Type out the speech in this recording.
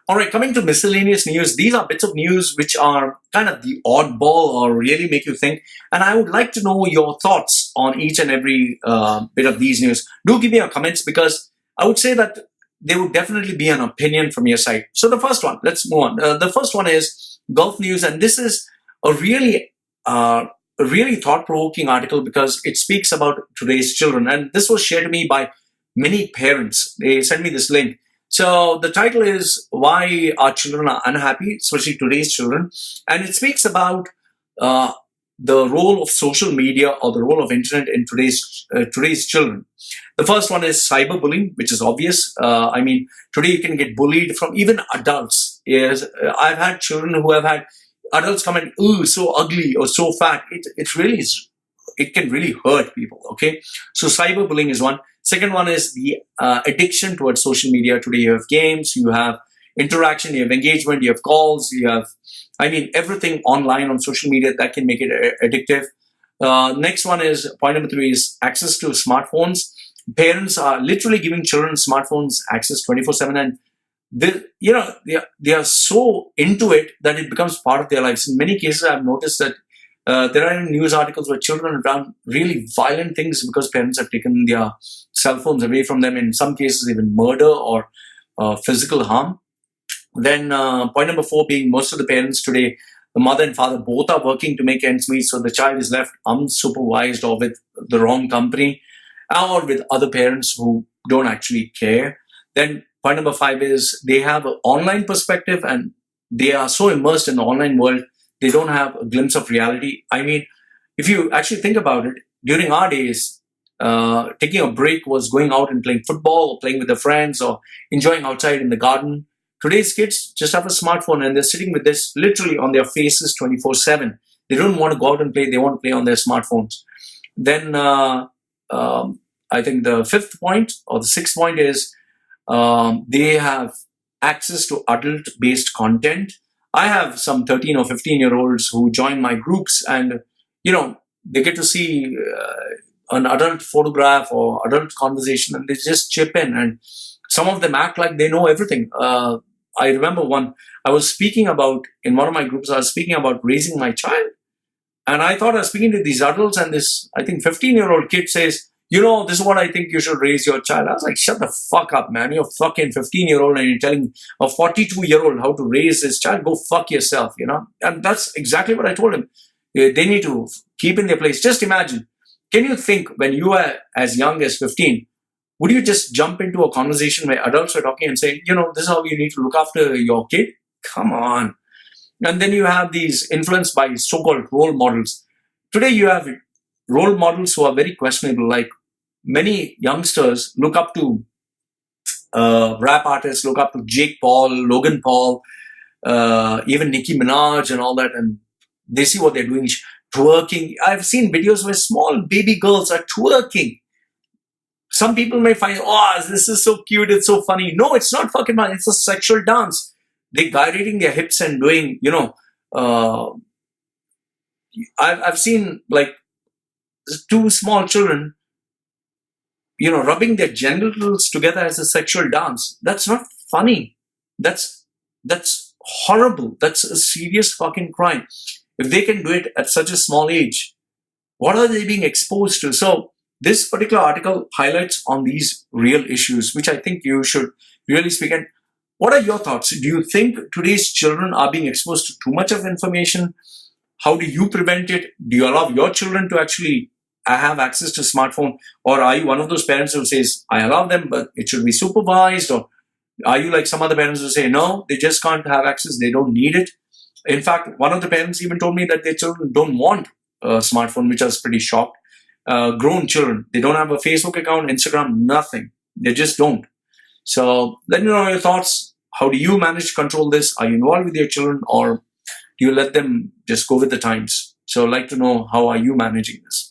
All right, coming to miscellaneous news, these are bits of news which are kind of the oddball or really make you think. And I would like to know your thoughts on each and every bit of these news. Do give me your comments because I would say that there would definitely be an opinion from your side. So the first one, let's move on. The first one is Gulf News, and this is a really thought-provoking article because it speaks about today's children. And this was shared to me by many parents. They sent me this link. So the title is Why Our Children Are Unhappy, especially today's children. And it speaks about the role of social media or the role of internet in today's children. The first one is cyberbullying, which is obvious. I mean, today you can get bullied from even adults. Yes, I've had children who have had adults come and, ooh, so ugly or so fat. It really is. It can really hurt people. Okay, so cyberbullying is one. Second one is the addiction towards social media. Today you have games, you have interaction, you have engagement, you have calls, you have, I mean, everything online on social media that can make it addictive. Next one is point number 3 is access to smartphones. Parents are literally giving children smartphones access 24/7, and they are so into it that it becomes part of their lives. In many cases, I've noticed that there are news articles where children have done really violent things because parents have taken their cell phones away from them. In some cases, even murder or physical harm. Then point number 4 being most of the parents today, the mother and father both are working to make ends meet, so the child is left unsupervised or with the wrong company or with other parents who don't actually care. Then point number 5 is they have an online perspective and they are so immersed in the online world, they don't have a glimpse of reality. I mean, if you actually think about it, during our days, taking a break was going out and playing football or playing with their friends or enjoying outside in the garden. Today's kids just have a smartphone and they're sitting with this literally on their faces 24/7. They don't want to go out and play. They want to play on their smartphones. Then I think the 5th point or the 6th point is they have access to adult-based content. I have some 13 or 15-year-olds who join my groups and, they get to see an adult photograph or adult conversation and they just chip in, and some of them act like they know everything. I remember I was speaking about, in one of my groups, I was speaking about raising my child. And I thought I was speaking to these adults, and this, I think, 15-year-old kid says, this is what I think you should raise your child. I was like, shut the fuck up, man. You're fucking 15-year-old and you're telling a 42-year-old how to raise his child. Go fuck yourself, And that's exactly what I told him. They need to keep in their place. Just imagine, can you think when you were as young as 15, would you just jump into a conversation where adults are talking and saying, this is how you need to look after your kid? Come on. And then you have these influenced by so-called role models. Today you have role models who are very questionable. Like many youngsters look up to rap artists, look up to Jake Paul, Logan Paul, even Nicki Minaj and all that. And they see what they're doing, twerking. I've seen videos where small baby girls are twerking. Some people may find, this is so cute, it's so funny. No, it's not fucking fun. It's a sexual dance. They're gyrating their hips and doing, I've seen like 2 small children, rubbing their genitals together as a sexual dance. That's not funny. That's horrible. That's a serious fucking crime. If they can do it at such a small age, what are they being exposed to? So this particular article highlights on these real issues, which I think you should really speak. And what are your thoughts? Do you think today's children are being exposed to too much of information? How do you prevent it? Do you allow your children to actually have access to smartphone? Or are you one of those parents who says, I allow them, but it should be supervised? Or are you like some other parents who say, no, they just can't have access. They don't need it. In fact, one of the parents even told me that their children don't want a smartphone, which I was pretty shocked. Grown children, they don't have a Facebook account, Instagram, nothing. They just don't. So let me know your thoughts. How do you manage to control this? Are you involved with your children or do you let them just go with the times? So I'd like to know, how are you managing this?